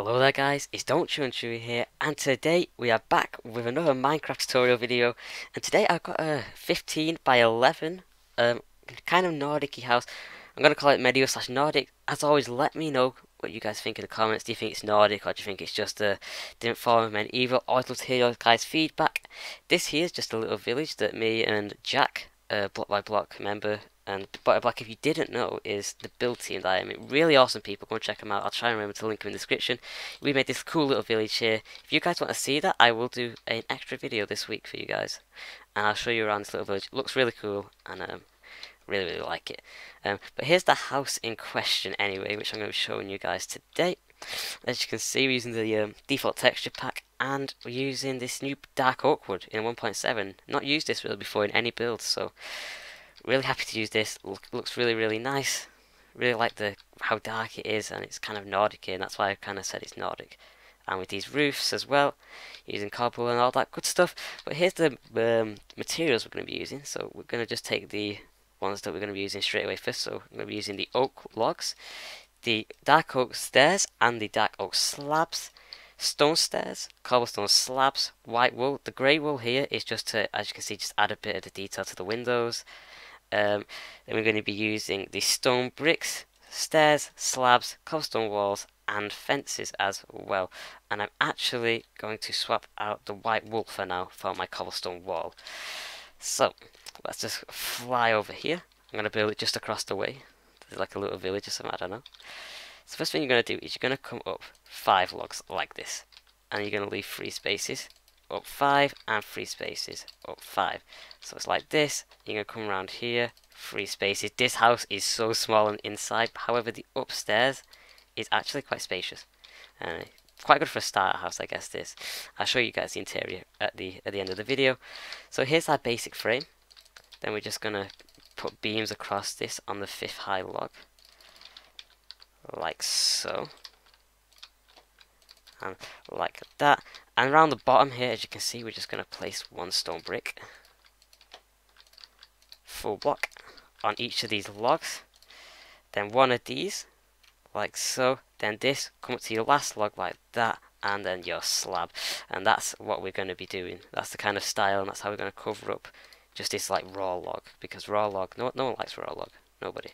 Hello there guys, it's Don't Chew and Chewy here, and today we are back with another Minecraft tutorial video. And today I've got a 15 by 11 kind of Nordic-y house. I'm going to call it medieval slash Nordic. As always, let me know what you guys think in the comments. Do you think it's Nordic, or do you think it's just a different form of medieval? Always love to hear your guys' feedback. This here is just a little village that me and Jack, block by block member, and Block by Block, if you didn't know, is the build team that I am. Really awesome people. Go and check them out. I'll try and remember to link them in the description. We made this cool little village here. If you guys want to see that, I will do an extra video this week for you guys, and I'll show you around this little village. It looks really cool, and really like it. But here's the house in question anyway, which I'm going to be showing you guys today. As you can see, we're using the default texture pack, and we're using this new dark oak wood in 1.7. Not used this really before in any build, so really happy to use this. Looks really nice. Really like how dark it is, and it's kind of Nordic here, and that's why I kind of said it's Nordic. And with these roofs as well, using cobble and all that good stuff. But here's the materials we're going to be using. So we're going to just take the ones that we're going to be using straight away first. So we're going to be using the oak logs, the dark oak stairs, and the dark oak slabs. Stone stairs, cobblestone slabs, white wool. The grey wool here is just to, as you can see, just add a bit of the detail to the windows. Then we're going to be using the stone bricks, stairs, slabs, cobblestone walls, and fences as well. And I'm actually going to swap out the white wool for now for my cobblestone wall. So let's just fly over here. I'm going to build it just across the way. There's like a little village or something, I don't know. So first thing you're going to do is you're going to come up 5 logs like this, and you're going to leave 3 spaces. Up 5 and 3 spaces, up 5. So it's like this. You're going to come around here, 3 spaces. This house is so small on the inside, however the upstairs is actually quite spacious. Quite good for a starter house, I guess this. I'll show you guys the interior at the end of the video. So here's our basic frame. Then we're just going to put beams across this on the 5th high log. Like so. And like that. And around the bottom here, as you can see, we're just going to place 1 stone brick, full block, on each of these logs. Then 1 of these, like so. Then this, come up to your last log like that, and then your slab. And that's what we're going to be doing. That's the kind of style, and that's how we're going to cover up just this like raw log. Because raw log, no one likes raw log. Nobody.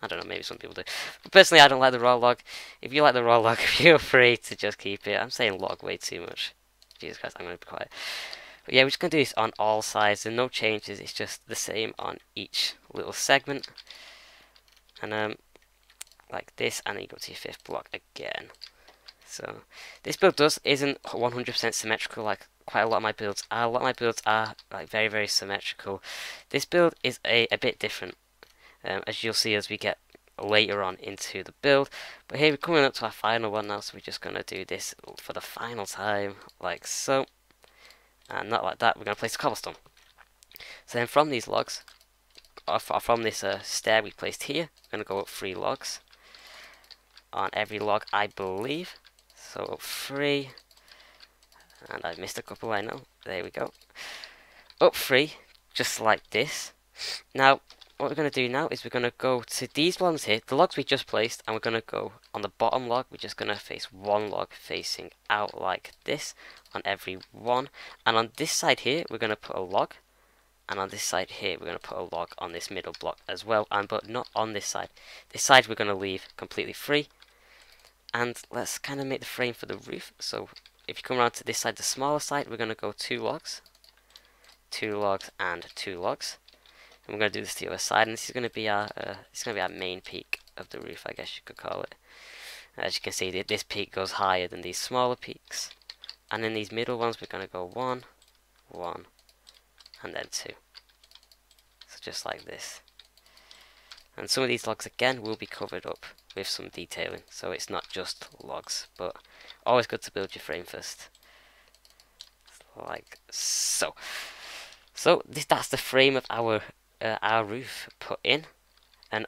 I don't know, maybe some people do. But personally, I don't like the raw log. If you like the raw log, feel free to just keep it. I'm saying log way too much. Jesus Christ, I'm going to be quiet. But yeah, we're just going to do this on all sides. There's no changes. It's just the same on each little segment. And like this, and then you go to your 5th block again. So this build isn't 100% symmetrical like quite a lot of my builds are. A lot of my builds are like very symmetrical. This build is a bit different. As you'll see as we get later on into the build. But here we're coming up to our final one now, so we're just going to do this for the final time, like so. And not like that, we're going to place the cobblestone. So then from these logs, or from this stair we placed here, we're going to go up 3 logs. On every log, I believe. So up 3. And I've missed a couple, I know. There we go. Up 3, just like this. Now, what we're going to do now is we're going to go to these ones here, the logs we just placed, and we're going to go on the bottom log. We're just going to face 1 log facing out like this on every one. And on this side here, we're going to put a log. And on this side here, we're going to put a log on this middle block as well. But not on this side. This side we're going to leave completely free. And let's kind of make the frame for the roof. So if you come around to this side, the smaller side, we're going to go 2 logs. 2 logs and 2 logs. And we're going to do this to the other side, and this is going to be our main peak of the roof, I guess you could call it. As you can see, this peak goes higher than these smaller peaks, and in these middle ones we're going to go 1, 1, and then 2. So just like this. And some of these logs again will be covered up with some detailing, so it's not just logs, but always good to build your frame first. Like so. So that's the frame of our roof put in, and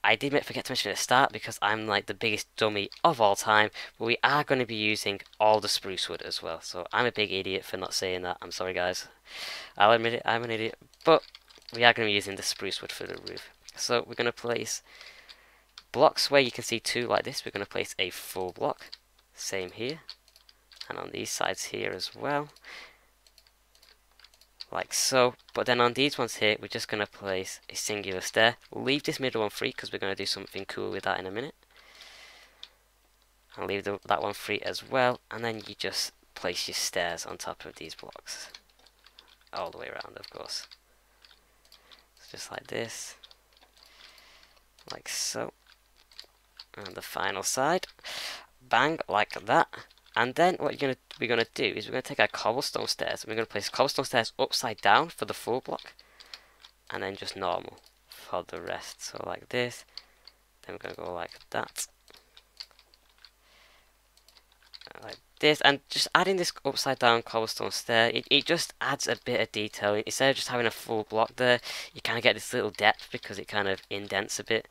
I did forget to mention at the start because I'm like the biggest dummy of all time, but we are going to be using all the spruce wood as well. So I'm a big idiot for not saying that. I'm sorry guys, I'll admit it, I'm an idiot, but we are going to be using the spruce wood for the roof. So we're going to place blocks where you can see two like this, we're going to place a full block. Same here, and on these sides here as well, like so. But then on these ones here, we're just going to place a singular stair. We'll leave this middle one free because we're going to do something cool with that in a minute. I'll leave that one free as well, and then you just place your stairs on top of these blocks, all the way around, of course. So just like this, like so, and the final side, bang, like that. And then what we're gonna do is we're gonna take our cobblestone stairs and we're gonna place cobblestone stairs upside down for the full block, and then just normal for the rest. So like this, then we're gonna go like that. Like this, and just adding this upside down cobblestone stair, it just adds a bit of detail. Instead of just having a full block there, you kind of get this little depth because it kind of indents a bit,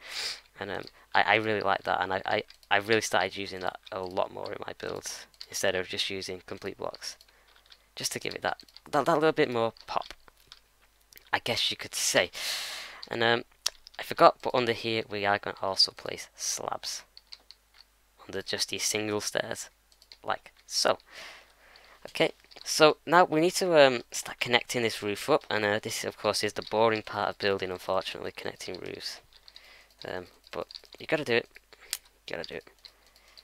and I really like that, and I really started using that a lot more in my builds instead of just using complete blocks, just to give it that little bit more pop, I guess you could say. And I forgot, but under here we are going to also place slabs under just these single stairs, like so. Okay, so now we need to start connecting this roof up, and this of course is the boring part of building, unfortunately, connecting roofs. But you gotta do it. You gotta do it.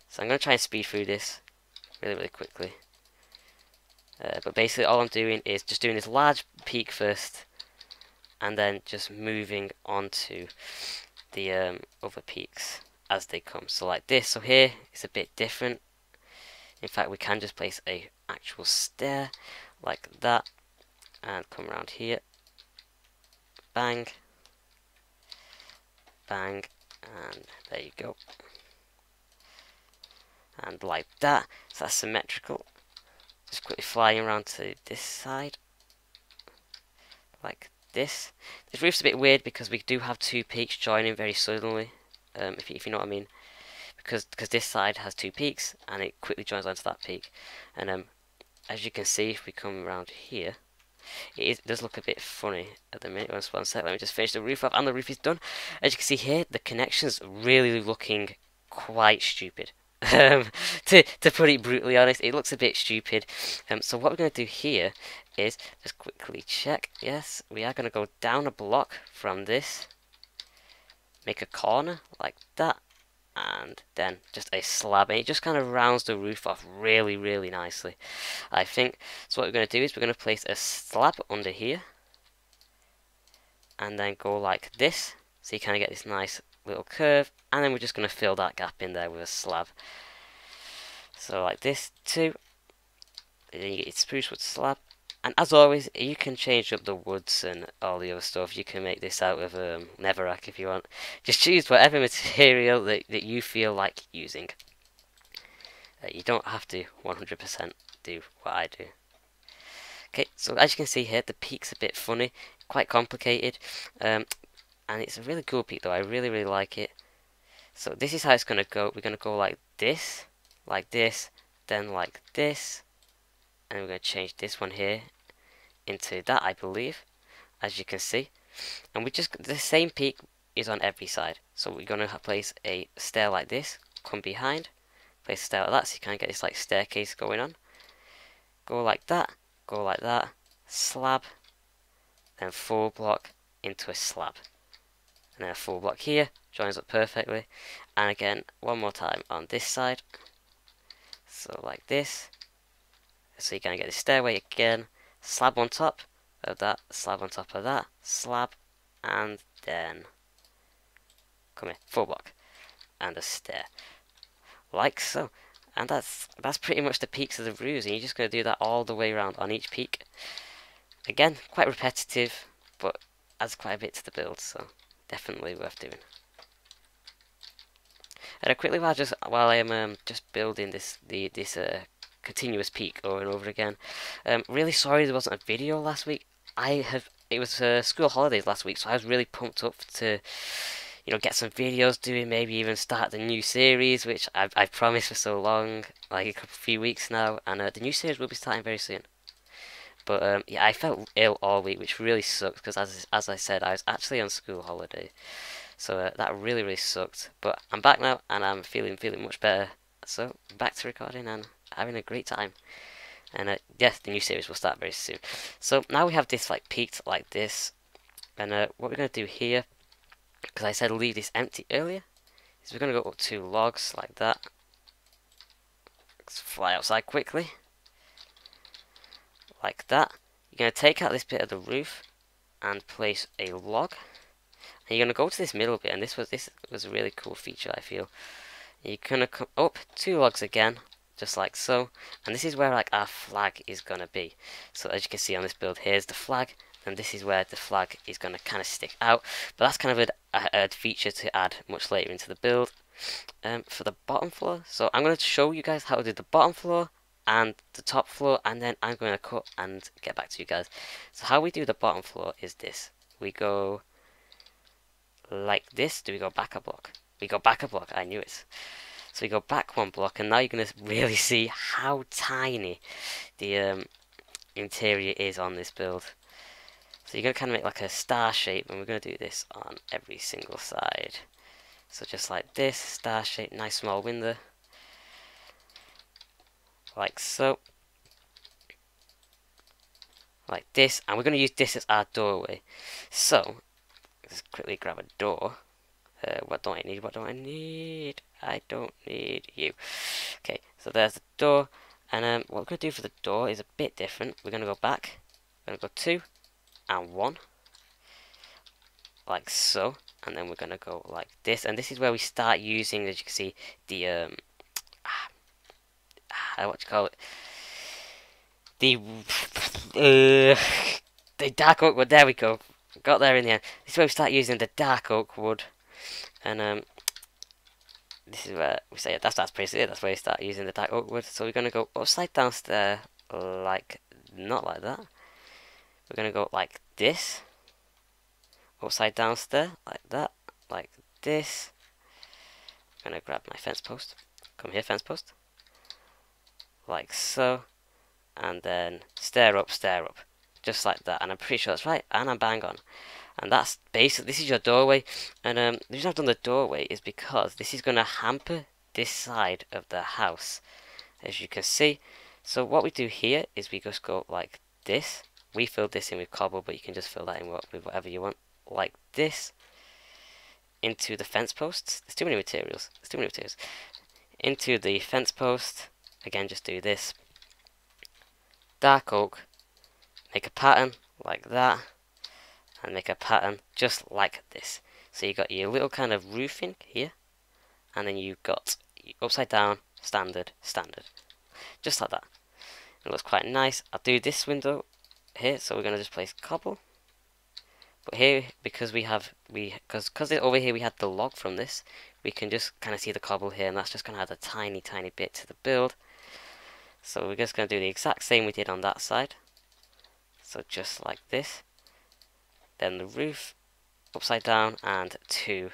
So I'm gonna try and speed through this really quickly. But basically all I'm doing is just doing this large peak first, and then just moving on to the other peaks as they come. So like this. So here it's a bit different. In fact, we can just place a actual stair like that and come around here, bang, bang, and there you go, and like that. So that's symmetrical. Just quickly flying around to this side like this. This roof's a bit weird because we do have two peaks joining very suddenly, if you know what I mean. Because this side has two peaks and it quickly joins onto that peak, and as you can see, if we come around here, it does look a bit funny at the minute. One sec, let me just finish the roof off, and the roof is done. As you can see here, the connection's really looking quite stupid. To put it brutally honest, it looks a bit stupid. So what we're going to do here is just quickly check. Yes, we are going to go down a block from this, make a corner like that, and then just a slab, and it just kind of rounds the roof off really nicely, I think. So what we're going to do is we're going to place a slab under here, and then go like this, so you kind of get this nice little curve, and then we're just going to fill that gap in there with a slab. So like this too, and then you get your spruce wood slab. And as always, you can change up the woods and all the other stuff. You can make this out of netherrack if you want. Just choose whatever material that you feel like using. You don't have to 100% do what I do. Okay, so as you can see here, the peak's a bit funny, quite complicated, and it's a really cool peak though. I really like it. So this is how it's going to go. We're going to go like this, then like this, and we're going to change this one here into that, I believe, as you can see. And we just, the same peak is on every side. So we're going to place a stair like this, come behind, place a stair like that, so you kind of get this like staircase going on. Go like that, slab, then full block into a slab. And then a full block here, joins up perfectly. And again, one more time on this side. So like this. So you're going to get this stairway again, slab on top of that, slab on top of that, slab, and then come here, full block, and a stair, like so. And that's pretty much the peaks of the roofs, and you're just going to do that all the way around on each peak. Again, quite repetitive, but adds quite a bit to the build, so definitely worth doing. And quickly, while I am just building this continuous peak over and over again, really sorry there wasn't a video last week. It was school holidays last week, so I was really pumped up to get some videos doing, maybe even start the new series, which I've promised for so long, like a few weeks now, and the new series will be starting very soon. But yeah, I felt ill all week, which really sucks because as I said, I was actually on school holiday. So that really sucked. But I'm back now, and I'm feeling much better. So back to recording and having a great time. And yes, the new series will start very soon. So now we have this like peaked like this, and what we're gonna do here, because I said leave this empty earlier, is we're gonna go up 2 logs like that. Let's fly outside quickly, like that. You're gonna take out this bit of the roof and place a log. And you're gonna go to this middle bit, and this was a really cool feature, I feel. You're gonna come up 2 logs again, just like so, and this is where like our flag is gonna be. So as you can see on this build, here's the flag, and this is where the flag is gonna kind of stick out. But that's kind of a feature to add much later into the build. For the bottom floor, so I'm gonna show you guys how to do the bottom floor and the top floor, and then I'm gonna cut and get back to you guys. So how we do the bottom floor is this: we go like this. Do we go back a block? We go back a block. I knew it. So we go back 1 block, and now you're gonna really see how tiny the interior is on this build. So you're gonna kind of make like a star shape, and we're gonna do this on every single side. So just like this, star shape, nice small window, like so, like this, and we're gonna use this as our doorway. So let's quickly grab a door. What don't I need? What do I need? I don't need you. Okay, so there's the door, and what we're gonna do for the door is a bit different. We're gonna go back. We're gonna go 2 and 1, like so, and then we're gonna go like this, and this is where we start using, as you can see, the what you call it, the dark oak wood. There we go, got there in the end. This is where we start using the dark oak wood, and this is where we say that's basically it. That's where we start using the dark oak wood. So we're gonna go upside down stair, like not like that. We're gonna go like this, upside down stair, like that, like this. I'm gonna grab my fence post. Come here, fence post, like so, and then stair up, just like that. And I'm pretty sure that's right, and I'm bang on. And that's basically, this is your doorway. And the reason I've done the doorway is because this is gonna hamper this side of the house, as you can see. So what we do here is we just go like this. We filled this in with cobble, but you can just fill that in with whatever you want, like this, into the fence posts. There's too many materials. Into the fence post. Again, just do this. Dark oak. Make a pattern like that, and make a pattern just like this. So you got your little kind of roofing here, and then you've got upside down, standard, just like that. It looks quite nice. I'll do this window here, so we're gonna just place cobble. But here, because because over here we had the log from this, we can just kind of see the cobble here, and that's just gonna add a tiny bit to the build. So we're just gonna do the exact same we did on that side. So just like this. Then the roof, upside down, and 2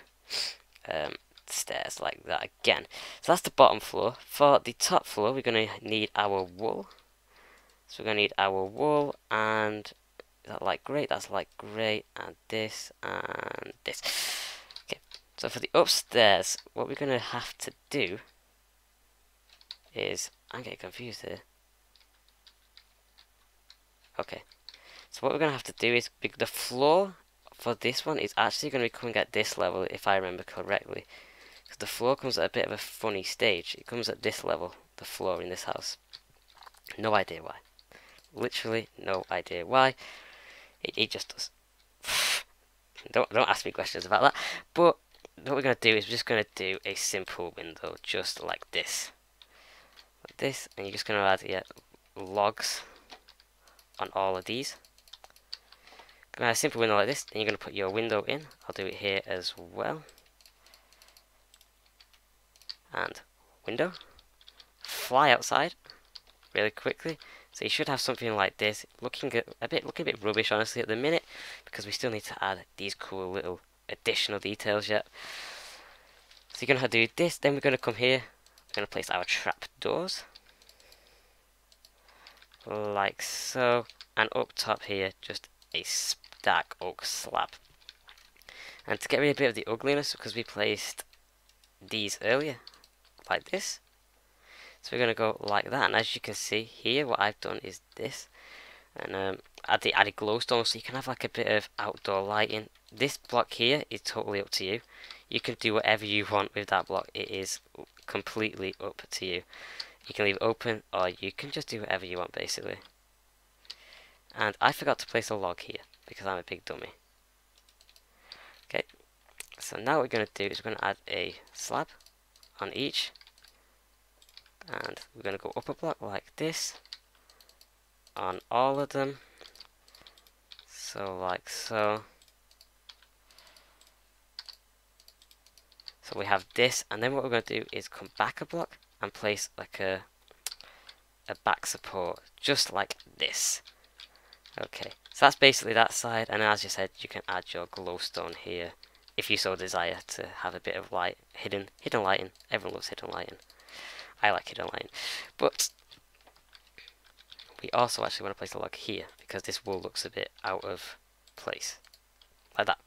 stairs like that again. So that's the bottom floor. For the top floor, we're gonna need our wool. So we're gonna need our wool, and is that light grey? That's light grey, and this and this. Okay, so for the upstairs, what we're gonna have to do is, I'm getting confused here. Okay, so what we're gonna have to do is, the floor for this one is actually gonna be coming at this level, if I remember correctly. Because the floor comes at a bit of a funny stage. It comes at this level, the floor in this house. No idea why. Literally no idea why. It just does. Don't ask me questions about that. But what we're gonna do is we're just gonna do a simple window, just like this, and you're just gonna add logs on all of these. Gonna have a simple window like this, and you're gonna put your window in. I'll do it here as well. And window. Fly outside really quickly. So you should have something like this, looking a bit rubbish honestly at the minute, because we still need to add these cool little additional details yet. So you're gonna do this, then we're gonna come here, we're gonna place our trap doors, like so, and up top here, just a dark oak slab. And to get rid of a bit of the ugliness, because we placed these earlier, like this. So we're going to go like that, and as you can see here, what I've done is this. And added glowstone, so you can have like a bit of outdoor lighting. This block here is totally up to you. You can do whatever you want with that block. It is completely up to you. You can leave it open, or you can just do whatever you want, basically. And I forgot to place a log here, because I'm a big dummy. Okay, so now what we're going to do is we're going to add a slab on each. And we're going to go up a block like this on all of them. So like so. So we have this, and then what we're going to do is come back a block and place like a back support, just like this. Okay, so that's basically that side, and as you said, you can add your glowstone here if you so desire to have a bit of light, hidden lighting. Everyone loves hidden lighting. I like hidden lighting, but we also actually want to place a log here because this wool looks a bit out of place, like that.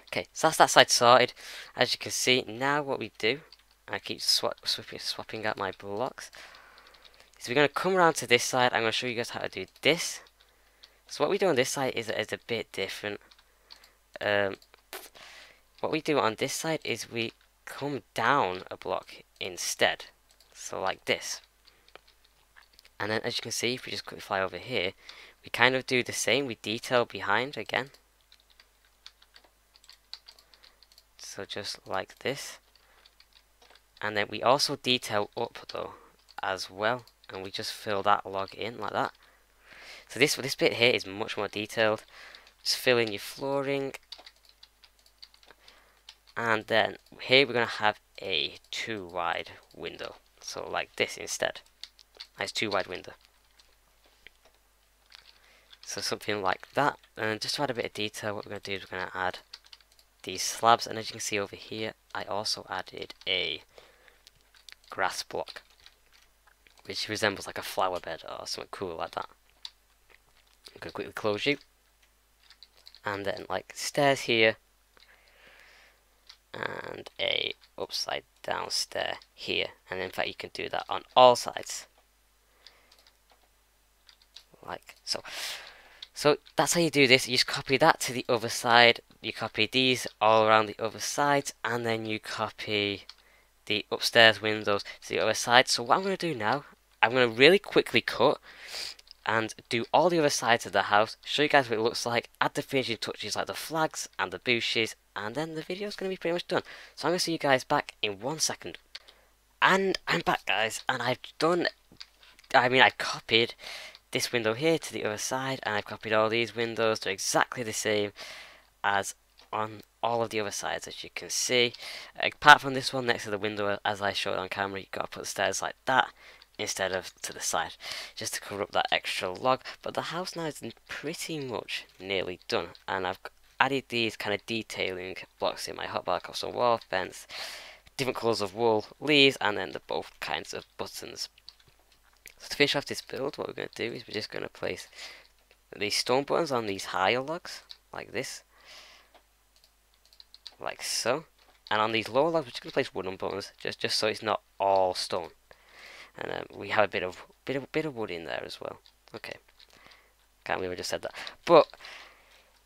Okay, so that's that side sorted. As you can see, now what we do, I keep swapping out my blocks, is we're going to come around to this side. I'm going to show you guys how to do this. So what we do on this side is a bit different. What we do on this side is we come down a block instead. So like this. And then as you can see, if we just quickly fly over here, we kind of do the same. We detail behind again. So just like this. And then we also detail up though as well. And we just fill that log in like that. So this bit here is much more detailed. Just fill in your flooring. And then here we're going to have a 2 wide window. So like this instead. Nice 2 wide window. So something like that. And just to add a bit of detail, what we're going to do is we're going to add these slabs. And as you can see over here, I also added a grass block, which resembles like a flower bed or something cool like that. I'm going to quickly close you. And then like stairs here. And a upside down stair here. And in fact you can do that on all sides. Like so. So that's how you do this. You just copy that to the other side. You copy these all around the other sides, and then you copy the upstairs windows to the other side. So what I'm going to do now, I'm going to really quickly cut and do all the other sides of the house, show you guys what it looks like, add the finishing touches like the flags and the bushes, and then the video is going to be pretty much done. So I'm going to see you guys back in 1 second. And I'm back, guys, and I've copied this window here to the other side, and I've copied all these windows. They're exactly the same as on all of the other sides, as you can see. Apart from this one next to the window, as I showed on camera, you've got to put the stairs like that instead of to the side, just to cover up that extra log. But the house now is pretty much nearly done, and I've added these kind of detailing blocks in my hotbar, some wall fence, different colours of wool, leaves, and then the both kinds of buttons. So to finish off this build, what we're going to do is we're just going to place these stone buttons on these higher logs, like this, like so. And on these lower logs, we're just going to place wooden buttons, just so it's not all stone. And we have a bit of wood in there as well. Okay, can't believe I just said that. But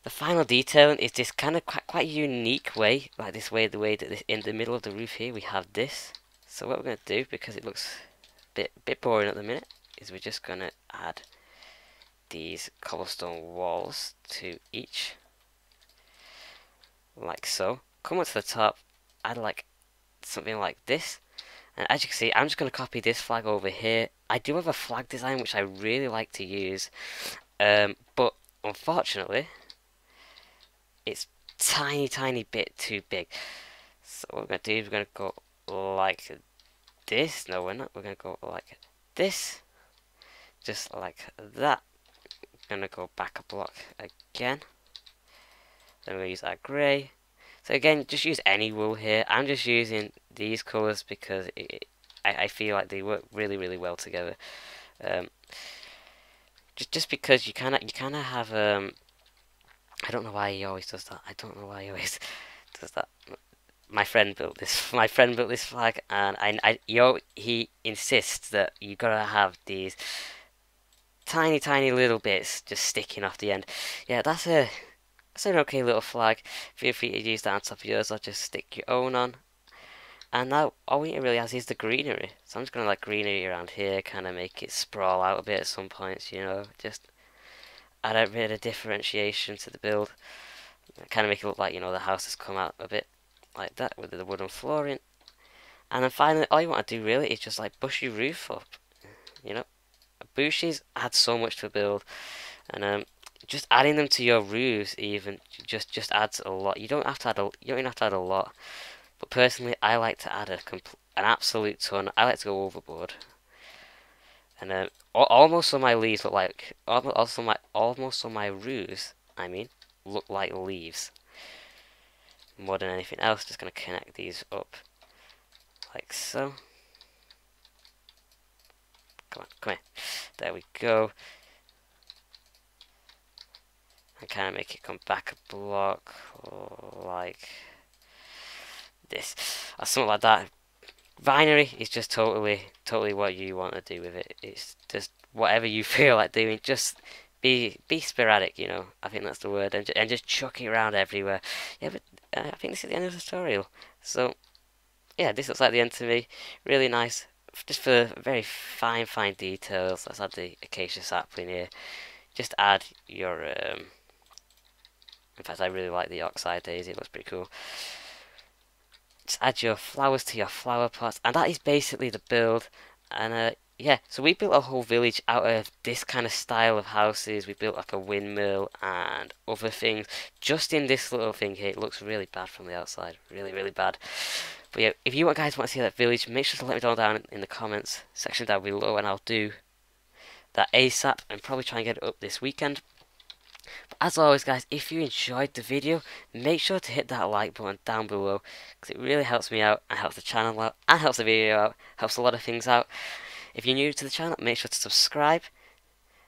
the final detailing is this kind of quite unique way, like this way, the way that this, in the middle of the roof here we have this. So what we're going to do, because it looks bit boring at the minute, is we're just going to add these cobblestone walls to each, like so. Come up to the top, add like something like this, and as you can see, I'm just going to copy this flag over here. I do have a flag design which I really like to use, but unfortunately it's tiny bit too big. So what we're going to do is we're going to go like this. No, we're not. We're going to go like this, just like that. Gonna go back a block again. Then we're gonna use our grey. So again, just use any wool here. I'm just using these colours because I feel like they work really well together. Just because you kind of have I don't know why he always does that. I don't know why he always does that. My friend built this. My friend built this flag, and he insists that you gotta have these tiny, tiny little bits just sticking off the end. Yeah, that's an okay little flag. Feel free to use that on top of yours, or just stick your own on. And now all we really has is the greenery. So I'm just gonna like greenery around here, kind of make it sprawl out a bit at some points. Just add a bit of differentiation to the build. Kind of make it look like the house has come out a bit like that with the wooden flooring. And then finally, all you want to do really is just like bush your roof up. You know, bushes add so much to a build, and just adding them to your roofs even just adds a lot. You don't even have to add a lot. But personally, I like to add an absolute ton. I like to go overboard, and almost all my leaves look like almost all my roofs. I mean, look like leaves more than anything else. Just gonna connect these up like so. Come on, come here. There we go. And kind of make it come back a block like this or something like that. Vinery is just totally what you want to do with it. It's just whatever you feel like doing. Just be sporadic, I think that's the word, and just chuck it around everywhere. Yeah, but I think this is the end of the tutorial. So yeah, this looks like the end to me. Really nice. Just for very fine details. Let's add the acacia sapling here. Just add your in fact, I really like the oxide daisy. It looks pretty cool. Just add your flowers to your flower pots, and that is basically the build. And yeah, so we built a whole village out of this kind of style of houses. We built like a windmill and other things just in this little thing here. It looks really bad from the outside, really bad. But yeah, if you guys want to see that village, make sure to let me know down in the comments section down below, and I'll do that ASAP and probably try and get it up this weekend. But as always, guys, if you enjoyed the video, make sure to hit that like button down below, because it really helps me out and helps the channel out and helps the video out, helps a lot of things out. If you're new to the channel, make sure to subscribe.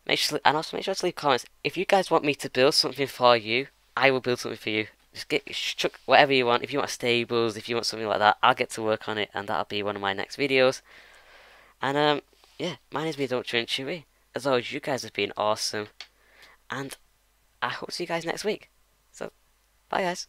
And also make sure to leave comments. If you guys want me to build something for you, I will build something for you. Just chuck whatever you want. If you want stables, if you want something like that, I'll get to work on it, and that'll be one of my next videos. And yeah, my name's been Chewy. As always, you guys have been awesome, and I hope to see you guys next week. So, bye guys.